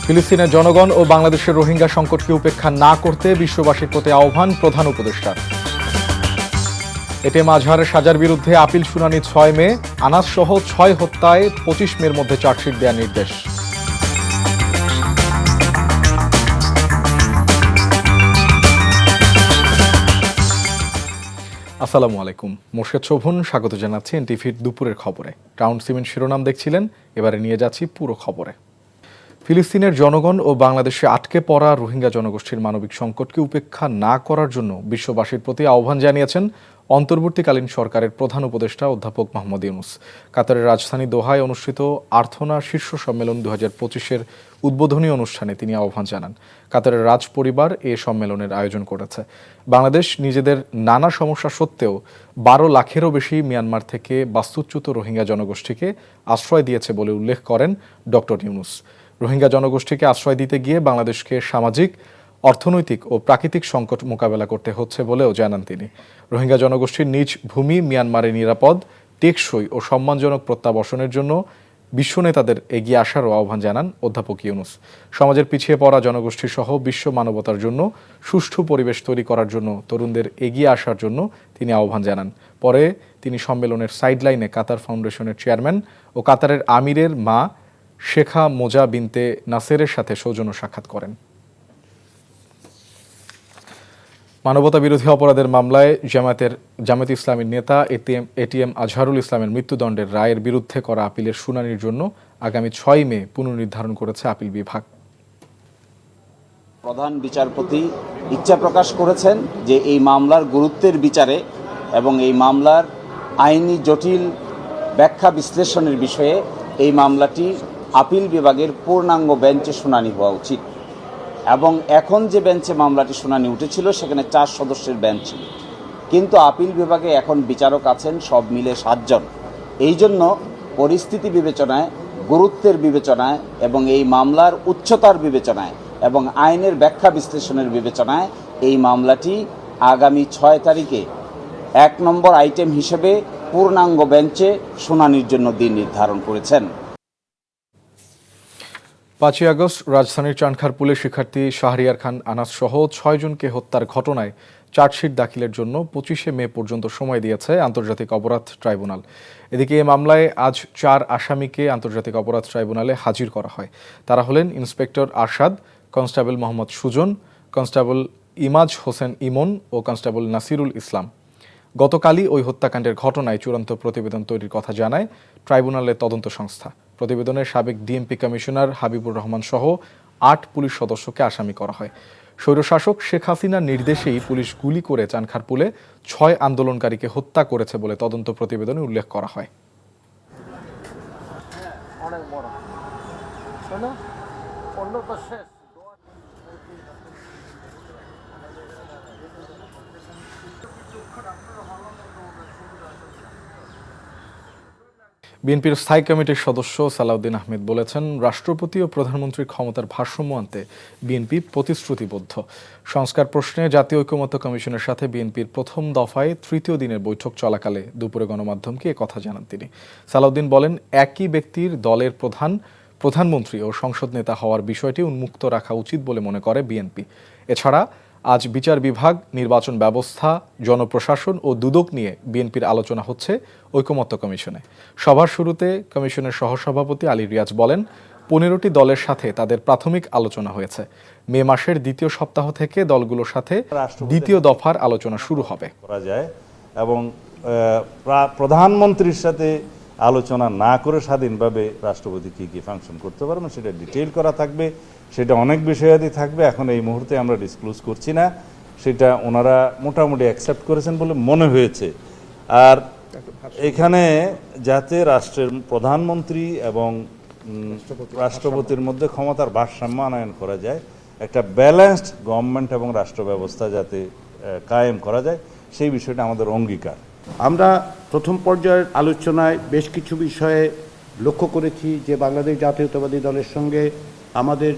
ফিলিস্তিনের জনগণ ও বাংলাদেশের রোহিঙ্গা সংকটকে উপেক্ষা না করতে বিশ্ববাসীর প্রতি আহ্বান প্রধান উপদেষ্টার। এটিএম আজহারের সাজার বিরুদ্ধে আপিল শুনানি 6 মে, আনাস সহ 6 হত্যায় 25 মের মধ্যে চার্জশিট দেওয়ার নির্দেশ। আসসালামু আলাইকুম, মোর্শেদ শোভন স্বাগত জানাচ্ছি এনটিভির দুপুরের খবরে। রাউন্ড সিমেন্ট শিরোনাম দেখছিলেন, এবারে নিয়ে যাচ্ছি পুরো খবরে। ফিলিস্তিনের জনগণ ও বাংলাদেশে আটকে পড়া রোহিঙ্গা জনগোষ্ঠীর মানবিক সংকটকে উপেক্ষা না করার জন্য বিশ্ববাসীর প্রতি আহ্বান জানিয়েছেন অন্তর্বর্তীকালীন সরকারের প্রধান উপদেষ্টা অধ্যাপক মোহাম্মদ ইউনূস। কাতারের রাজধানী দোহায় অনুষ্ঠিত আর্থনা শীর্ষ সম্মেলন 2025-এর উদ্বোধনী অনুষ্ঠানে তিনি আহ্বান জানান। কাতারের রাজ পরিবার এ সম্মেলনের আয়োজন করেছে। বাংলাদেশ নিজেদের নানা সমস্যা সত্ত্বেও 12 লাখেরও বেশি মিয়ানমার থেকে বাস্তুচ্যুত রোহিঙ্গা জনগোষ্ঠীকে আশ্রয় দিয়েছে বলে উল্লেখ করেন ডক্টর ইউনূস। রোহিঙ্গা জনগোষ্ঠীকে আশ্রয় দিতে গিয়ে বাংলাদেশকে সামাজিক, অর্থনৈতিক ও প্রাকৃতিক সংকট মোকাবেলা করতে হচ্ছে বলেও জানান তিনি। রোহিঙ্গা জনগোষ্ঠীর নিজ ভূমি মিয়ানমারে নিরাপদ, টেকসই ও সম্মানজনক প্রত্যাবর্তনের জন্য বিশ্ব নেতাদের এগিয়ে আসারও আহ্বান জানান অধ্যাপক ইউনূস। সমাজের পিছিয়ে পড়া জনগোষ্ঠী সহ বিশ্ব মানবতার জন্য সুষ্ঠু পরিবেশ তৈরি করার জন্য তরুণদের এগিয়ে আসার জন্য তিনি আহ্বান জানান। পরে তিনি সম্মেলনের সাইডলাইনে কাতার ফাউন্ডেশনের চেয়ারম্যান ও কাতারের আমিরের মা শেখা মোজা বিনতে নাসেরের সাথে সৌজন্য সাক্ষাৎ করেন। মানবতা বিরোধী অপরাধের মামলায় জামায়াতে ইসলামীর নেতা এটিএম আজহারুল ইসলামের মৃত্যুদণ্ডের রায়ের বিরুদ্ধে করা আপিলের শুনানির জন্য আগামী 6 মে পুনর্নির্ধারণ করেছে আপিল বিভাগ। প্রধান বিচারপতি ইচ্ছা প্রকাশ করেছেন যে এই মামলার গুরুত্বের বিচারে এবং এই মামলার আইনি জটিল ব্যাখ্যা বিশ্লেষণের বিষয়ে এই মামলাটি আপিল বিভাগের পূর্ণাঙ্গ বেঞ্চে শুনানি হওয়া উচিত। এবং এখন যে বেঞ্চে মামলাটি শুনানি উঠেছিল সেখানে 4 সদস্যের বেঞ্চ ছিল, কিন্তু আপিল বিভাগে এখন বিচারক আছেন সব মিলে 7 জন। এই জন্য পরিস্থিতি বিবেচনায়, গুরুত্বের বিবেচনায় এবং এই মামলার উচ্চতার বিবেচনায় এবং আইনের ব্যাখ্যা বিশ্লেষণের বিবেচনায় এই মামলাটি আগামী 6 তারিখে 1 নম্বর আইটেম হিসেবে পূর্ণাঙ্গ বেঞ্চে শুনানির জন্য দিন নির্ধারণ করেছেন। 5 আগস্ট রাজধানীর চানখারপুলে শিক্ষার্থী শাহরিয়ার খান আনাস সহ 6 জনকে হত্যার ঘটনায় চার্জশিট দাখিলের জন্য 25 মে পর্যন্ত সময় দিয়েছে আন্তর্জাতিক অপরাধ ট্রাইব্যুনাল। এদিকে এই মামলায় আজ 4 আসামিকে আন্তর্জাতিক অপরাধ ট্রাইব্যুনালে হাজির করা হয়। তারা হলেন inspector Arshad, constable Mohammad Sujon, constable Imaj Hossain Emon ও কনস্টেবল নাসিরুল ইসলাম। গতকালই ওই হত্যাকাণ্ডের ঘটনায় চূড়ান্ত প্রতিবেদন তৈরির কথা জানায় ট্রাইব্যুনালের তদন্ত সংস্থা। প্রতিবেদনে সাবেক ডিএমপি কমিশনার হাবিবুর রহমান সহ 8 পুলিশ সদস্যকে আসামি করা হয়। স্বৈরশাসক শেখ হাসিনার নির্দেশেই পুলিশ গুলি করে চানখারপুলে 6 আন্দোলনকারীকে হত্যা করেছে বলে তদন্ত প্রতিবেদনে উল্লেখ করা হয়। বিএনপির স্থায়ী কমিটির সদস্য সালাউদ্দিন আহমেদ বলেছেন, রাষ্ট্রপতি ও প্রধানমন্ত্রীর ক্ষমতার ভারসাম্য আনতে বিএনপি প্রতিশ্রুতিবদ্ধ। সংস্কার প্রশ্নে জাতীয় ঐকমত্য কমিশনের সাথে বিএনপির প্রথম দফায় 3য় দিনের বৈঠক চলাকালে দুপুরে গণমাধ্যমকে কথা জানান তিনি। সালাউদ্দিন বলেন, একই ব্যক্তির দলের প্রধানমন্ত্রী ও সংসদ নেতা হওয়ার বিষয়টি উন্মুক্ত রাখা উচিত বলে মনে করে বিএনপি। এছাড়া আজ বিচার বিভাগ, নির্বাচন ব্যবস্থা, জনপ্রশাসন ও দুদক নিয়ে বিএনপির আলোচনা হচ্ছে ঐকমত্য কমিশনে। সভার শুরুতে কমিশনের সহসভাপতি আলী রিয়াজ বলেন, 15টি দলের সাথে তাদের প্রাথমিক আলোচনা হয়েছে। মে মাসের 2য় সপ্তাহ থেকে দলগুলোর সাথে 2য় দফার আলোচনা শুরু হবে। এবং প্রধানমন্ত্রীর সাথে আলোচনা না করে স্বাধীনভাবে রাষ্ট্রপতি কি ফাংশন করতে পারবেন সেটা ডিটেইল করা থাকবে। সেটা অনেক বিষয়াদি থাকবে, এখন এই মুহূর্তে আমরা ডিসক্লোজ করছি না। সেটা ওনারা মোটামুটি অ্যাকসেপ্ট করেছেন বলে মনে হয়েছে। আর এখানে যাতে রাষ্ট্রের প্রধানমন্ত্রী এবং রাষ্ট্রপতির মধ্যে ক্ষমতার ভারসাম্য আনয়ন করা যায়, একটা ব্যালেন্সড গভর্নমেন্ট এবং রাষ্ট্র ব্যবস্থা যাতে কায়েম করা যায়, সেই বিষয়টা আমাদের অঙ্গীকার। আমরা প্রথম পর্যায়ের আলোচনায় বেশ কিছু বিষয়ে লক্ষ্য করেছি যে বাংলাদেশ জাতীয়তাবাদী দলের সঙ্গে আমাদের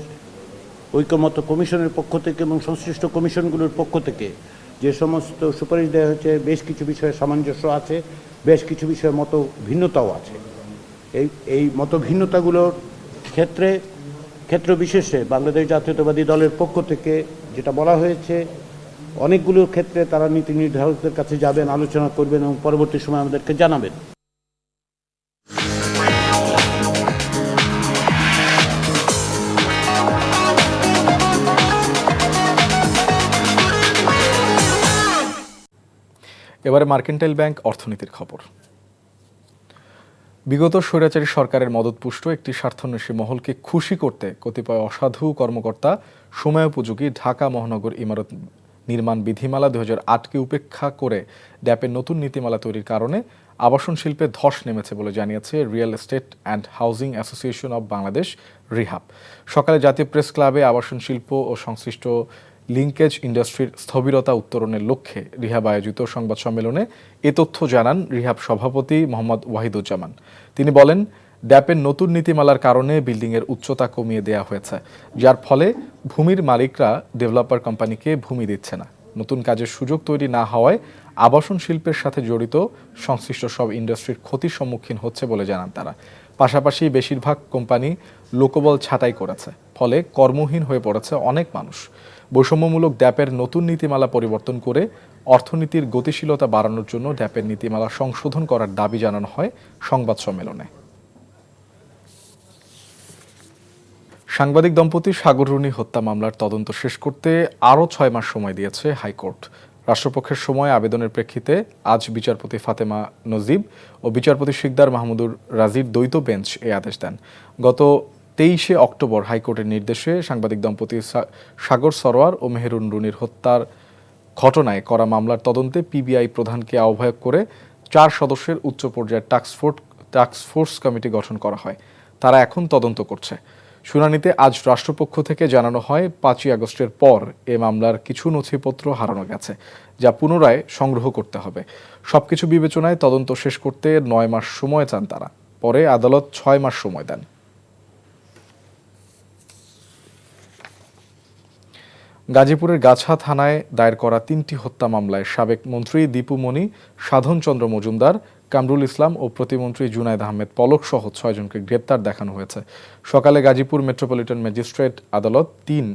ঐকমত্য কমিশনের পক্ষ থেকে এবং সংশ্লিষ্ট কমিশনগুলোর পক্ষ থেকে যে সমস্ত সুপারিশ দেওয়া হয়েছে, বেশ কিছু বিষয়ে সামঞ্জস্য আছে, বেশ কিছু বিষয়ে মত ভিন্নতাও আছে। এই মত ভিন্নতাগুলোর ক্ষেত্রে ক্ষেত্র বিশেষে বাংলাদেশ জাতীয়তাবাদী দলের পক্ষ থেকে যেটা বলা হয়েছে, অনেকগুলো ক্ষেত্রে তারা নীতি নির্ধারকদের কাছে যাবেন, আলোচনা করবেন এবং পরবর্তী সময় আমাদেরকে জানাবেন। এবারে মার্কেন্টাইল ব্যাংক অর্থনীতির খবর। বিগত স্বৈরাচারী সরকারের মদতপুষ্ট একটি স্বার্থান্বেষী মহলকে খুশি করতে কতিপয় অসাধু কর্মকর্তা সময়োপযোগী ঢাকা মহানগর ইমারত নির্মাণ বিধিমালা 2008কে উপেক্ষা করে ড্যাপের নতুন নীতিমালা তৈরির কারণে আবাসন শিল্পে ধস নেমেছে বলে জানিয়েছে real estate and housing association of Bangladesh, REHAB. সকালে জাতীয় প্রেস ক্লাবে আবাসন শিল্প ও সংশ্লিষ্ট লিঙ্কেজ ইন্ডাস্ট্রির স্থবিরতা উত্তরণের লক্ষ্যে রিহাব আয়োজিত সংবাদ সম্মেলনে এ তথ্য জানান রিহাব সভাপতি মোহাম্মদ ওয়াহিদুজ্জামান। তিনি বলেন, ড্যাপের নতুন নীতিমালার কারণে বিল্ডিংয়ের উচ্চতা কমিয়ে দেওয়া হয়েছে, যার ফলে ভূমির মালিকরা ডেভেলপার কোম্পানিকে ভূমি দিচ্ছে না। নতুন কাজের সুযোগ তৈরি না হওয়ায় আবাসন শিল্পের সাথে জড়িত সংশ্লিষ্ট সব ইন্ডাস্ট্রির ক্ষতির সম্মুখীন হচ্ছে বলে জানান তারা। পাশাপাশি বেশিরভাগ কোম্পানি লোকবল ছাঁটাই করেছে, ফলে কর্মহীন হয়ে পড়েছে অনেক মানুষ। বৈষম্যমূলক ড্যাপের নতুন নীতিমালা পরিবর্তন করে অর্থনীতির গতিশীলতা বাড়ানোর জন্য ড্যাপের নীতিমালা সংশোধন করার দাবি জানানো হয় সংবাদ সম্মেলনে। সাংবাদিক দম্পতি সাগর রুনি হত্যা মামলার তদন্ত শেষ করতে আরও 6 মাস সময় দিয়েছে হাইকোর্ট। রাষ্ট্রপক্ষের সময় আবেদনের প্রেক্ষিতে আজ বিচারপতি ফাতেমা নজিব ও বিচারপতি শিকদার মাহমুদুর রাজির দ্বৈত বেঞ্চ এই আদেশ দেন। গত 23শে অক্টোবর হাইকোর্টের নির্দেশে সাংবাদিক দম্পতি সাগর সরোয়ার ও মেহেরুন রুনির হত্যার ঘটনায় করা মামলার তদন্তে পিবিআই প্রধানকে আহ্বায়ক করে 4 সদস্যের উচ্চ পর্যায়ের টাস্কফোর্স কমিটি গঠন করা হয়। তারা এখন তদন্ত করছে। শুনানিতে আজ রাষ্ট্রপক্ষ থেকে জানানো হয় 5ই আগস্টের পর এ মামলার কিছু নথিপত্র হারানো গেছে, যা পুনরায় সংগ্রহ করতে হবে। সবকিছু বিবেচনায় তদন্ত শেষ করতে 9 মাস সময় চান তারা। পরে আদালত 6 মাস সময় দেন। গাজীপুরের গাছা থানায় দায়ের করা 3টি হত্যা মামলায় সাবেক মন্ত্রী দীপু মনি, সাধন চন্দ্র মজুমদার, কামরুল ইসলাম ও প্রতিমন্ত্রী জুনায়েদ আহমেদ পলক সহ 6 জনকে গ্রেপ্তার দেখানো হয়েছে। সকালে গাজীপুর মেট্রোপলিটন ম্যাজিস্ট্রেট আদালত 3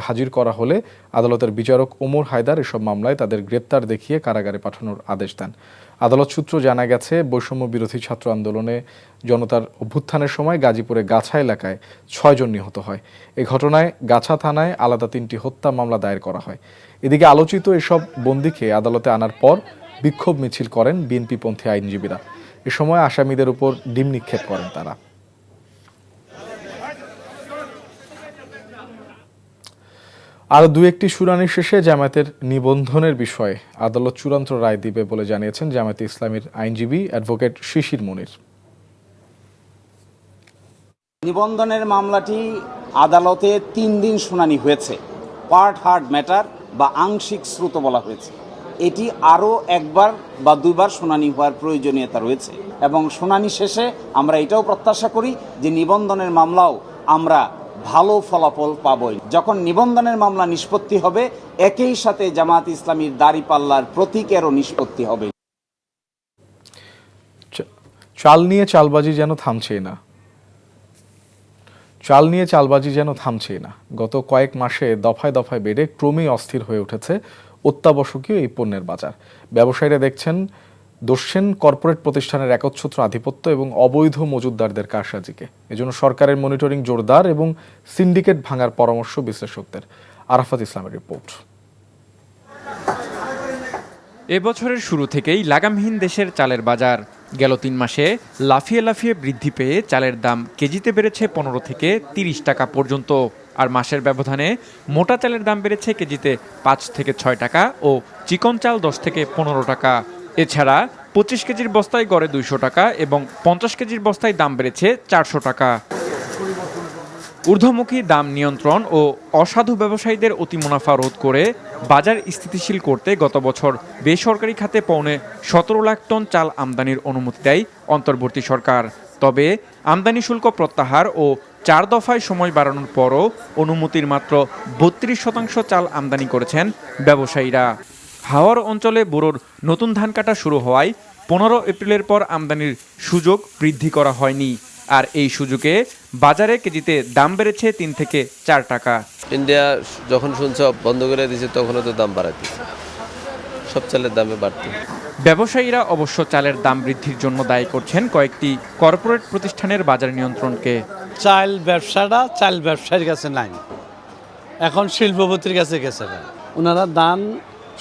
হাজির করা হলে আদালতের বিচারক ওমর হায়দার এসব মামলায় তাদের গ্রেপ্তার দেখিয়ে কারাগারে পাঠানোর আদেশ দেন। আদালত সূত্র জানা গেছে, বৈষম্য বিরোধী ছাত্র আন্দোলনে জনতার অভ্যুত্থানের সময় গাজীপুরে গাছা এলাকায় 6 জন নিহত হয়। এ ঘটনায় গাছা থানায় আলাদা 3টি হত্যা মামলা দায়ের করা হয়। এদিকে আলোচিত এসব বন্দীকে আদালতে আনার পর বিক্ষোভ মিছিল করেন বিএনপিপন্থী আইনজীবীরা। এ সময় আসামিদের উপর ডিম নিক্ষেপ করেন তারা। আরও 2-1টি শুনানি শেষে জামায়াতের নিবন্ধনের বিষয়ে আদালত চূড়ান্ত রায় দিবে বলে জানিয়েছেন জামায়াতে ইসলামীর আইনজীবী অ্যাডভোকেট শিশির মুনির। নিবন্ধনের মামলাটি আদালতে 3 দিন শুনানি হয়েছে। পার্ট হার্ড ম্যাটার বা আংশিক শ্রুত বলা হয়েছে। এটি আরও 1বার বা 2বার শুনানি হওয়ার প্রয়োজনীয়তা রয়েছে এবং শুনানি শেষে আমরা এটাও প্রত্যাশা করি যে নিবন্ধনের মামলাও আমরা ভালো ফলাফল পাবই। যখন নিবন্ধনের মামলা নিষ্পত্তি হবে, একই সাথে জামায়াত ইসলামীর দাড়িপাল্লার প্রতীকেরও নিষ্পত্তি হবে। চাল নিয়ে চালবাজি যেন থামছেই না। গত কয়েক মাসে দফায় দফায় বেড়ে ক্রমেই অস্থির হয়ে উঠেছে অত্যাবশ্যকীয় এই পণ্যের বাজার। ব্যবসায়ীরা দোষছেন কর্পোরেট প্রতিষ্ঠানের একচ্ছত্র আধিপত্য এবং অবৈধ মজুতদারদের কারসাজিকে। এজন্য সরকারের মনিটরিং জোরদার এবং সিন্ডিকেট ভাঙার পরামর্শ বিশ্লেষকদের। আরাফাত ইসলামের রিপোর্ট। এবছরের শুরু থেকেই লাগামহীন দেশের চালের বাজার। গেল 3 মাসে লাফিয়ে লাফিয়ে বৃদ্ধি পেয়ে চালের দাম কেজিতে বেড়েছে 15 থেকে 30 টাকা পর্যন্ত। আর মাসের ব্যবধানে মোটা চালের দাম বেড়েছে কেজিতে 5 থেকে 6 টাকা ও চিকন চাল 10 থেকে 15 টাকা। এছাড়া 25 কেজির বস্তায় গড়ে 200 টাকা এবং 50 কেজির বস্তায় দাম বেড়েছে 400 টাকা। ঊর্ধ্বমুখী দাম নিয়ন্ত্রণ ও অসাধু ব্যবসায়ীদের অতি মুনাফা রোধ করে বাজার স্থিতিশীল করতে গত বছর বেসরকারি খাতে 17 লাখ টন চাল আমদানির অনুমতি দেয় অন্তর্বর্তী সরকার। তবে আমদানি শুল্ক প্রত্যাহার ও 4 দফায় সময় বাড়ানোর পরও অনুমতির মাত্র 32% চাল আমদানি করেছেন ব্যবসায়ীরা। হাওর অঞ্চলে বোরোর নতুন ধান কাটা শুরু হওয়ায় 15 এপ্রিলের পর আমদানির সুযোগ বৃদ্ধি করা হয়নি। আর এই সুযোগে বাজারে কেজিতে দাম বেড়েছে 3 থেকে 4 টাকা। ইন্ডিয়া যখন শুনছে বন্ধ করে দিয়েছে তখনও তো দাম বাড়াতেছে, সব চালের দামে বাড়তে। ব্যবসায়ীরা অবশ্য চালের দাম বৃদ্ধির জন্য দায়ী করছেন কয়েকটি কর্পোরেট প্রতিষ্ঠানের বাজার নিয়ন্ত্রণকে। চাল ব্যবসাটা চাল ব্যবসায়ীর কাছে নাই, এখন শিল্পপতির কাছে গেছে। ওনারা দান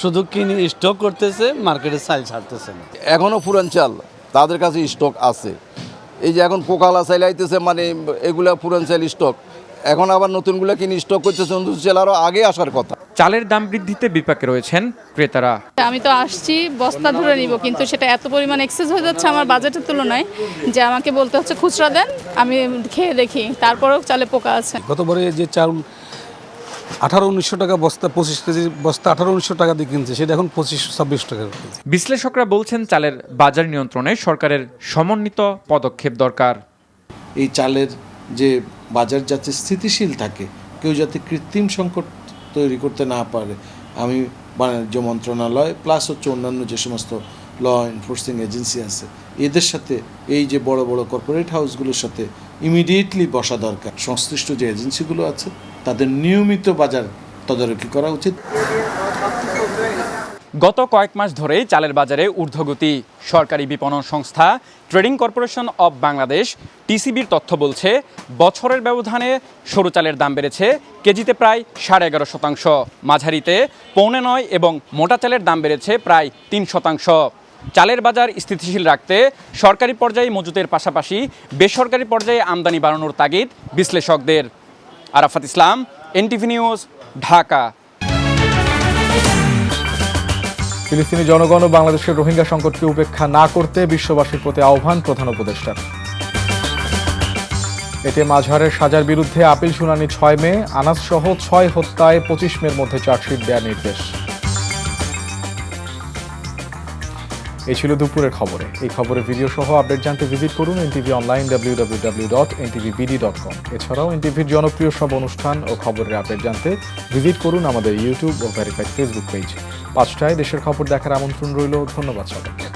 শুধু কিনে স্টক করতেছে, মার্কেটে চাল ছাড়তেছে না। এখনও পুরান চাল তাদের কাছে স্টক আছে। এই যে এখন পোকালা চাল আইতেছে, মানে এগুলা পুরান চাল স্টক, এখন আবার নতুনগুলো কিনে স্টক করতেছে, নতুন চাল আরও আগে আসার কথা। চালের দাম বৃদ্ধিতে বিপাকে রয়েছেন ক্রেতারা। আমি তো আসছি বস্তা ধরে নিব, কিন্তু সেটা এত পরিমাণ এক্সেস হয়ে যাচ্ছে আমার বাজেটের তুলনায় যে আমাকে বলতে হচ্ছে খুচরা দেন, আমি খেয়ে দেখি, তারপরেও চালে পোকা আছে। গতবারে যে চাল 18-1900 টাকা বস্তা, 25 কেজি বস্তা 18-1900 টাকা দিয়ে কিনছে, সেটা এখন 25-26 টাকা। বিশ্লেষকরা বলছেন চালের বাজার নিয়ন্ত্রণে সরকারের সমন্বিত পদক্ষেপ দরকার। এই চালের যে বাজার যাতে স্থিতিশীল থাকে, কেউ যাতে কৃত্রিম সংকট তৈরি করতে না পারে, আমি বাণিজ্য মন্ত্রণালয় প্লাস হচ্ছে অন্যান্য যে সমস্ত ল এনফোর্সিং এজেন্সি আছে এদের সাথে, এই যে বড় বড় কর্পোরেট হাউসগুলোর সাথে ইমিডিয়েটলি বসা দরকার। সংশ্লিষ্ট যে এজেন্সিগুলো আছে তাদের নিয়মিত বাজার তদারকি করা উচিত। গত কয়েক মাস ধরেই চালের বাজারে ঊর্ধ্বগতি। সরকারি বিপণন সংস্থা ট্রেডিং কর্পোরেশন অব বাংলাদেশ টিসিবির তথ্য বলছে, বছরের ব্যবধানে সরু চালের দাম বেড়েছে কেজিতে প্রায় 11.5%, মাঝারিতে 8.25% এবং মোটা চালের দাম বেড়েছে প্রায় 3%। চালের বাজার স্থিতিশীল রাখতে সরকারি পর্যায়ে মজুতের পাশাপাশি বেসরকারি পর্যায়ে আমদানি বাড়ানোর তাগিদ বিশ্লেষকদের। আরাফাত ইসলাম, এনটিভি নিউজ, ঢাকা। ফিলিস্তিনি জনগণ ও বাংলাদেশের রোহিঙ্গা সংকটকে উপেক্ষা না করতে বিশ্ববাসীর প্রতি আহ্বান প্রধান উপদেষ্টার। এতে মাজহারের সাজার বিরুদ্ধে আপিল শুনানি 6 মে, আনাস সহ 6 হত্যায় 25 মের মধ্যে চার্জশিট দেওয়ার নির্দেশ। এই ছিল দুপুরের খবরে। এই খবরের ভিডিও সহ আপডেট জানতে ভিজিট করুন এনটিভি অনলাইন www.ntvbd.com। এছাড়াও এনটিভির জনপ্রিয় সব অনুষ্ঠান ও খবরের আপডেট জানতে ভিজিট করুন আমাদের ইউটিউব ও ভেরিফাইড ফেসবুক পেজ। 5টায় দেশের খবর দেখার আমন্ত্রণ রইল। ধন্যবাদ সবাইকে।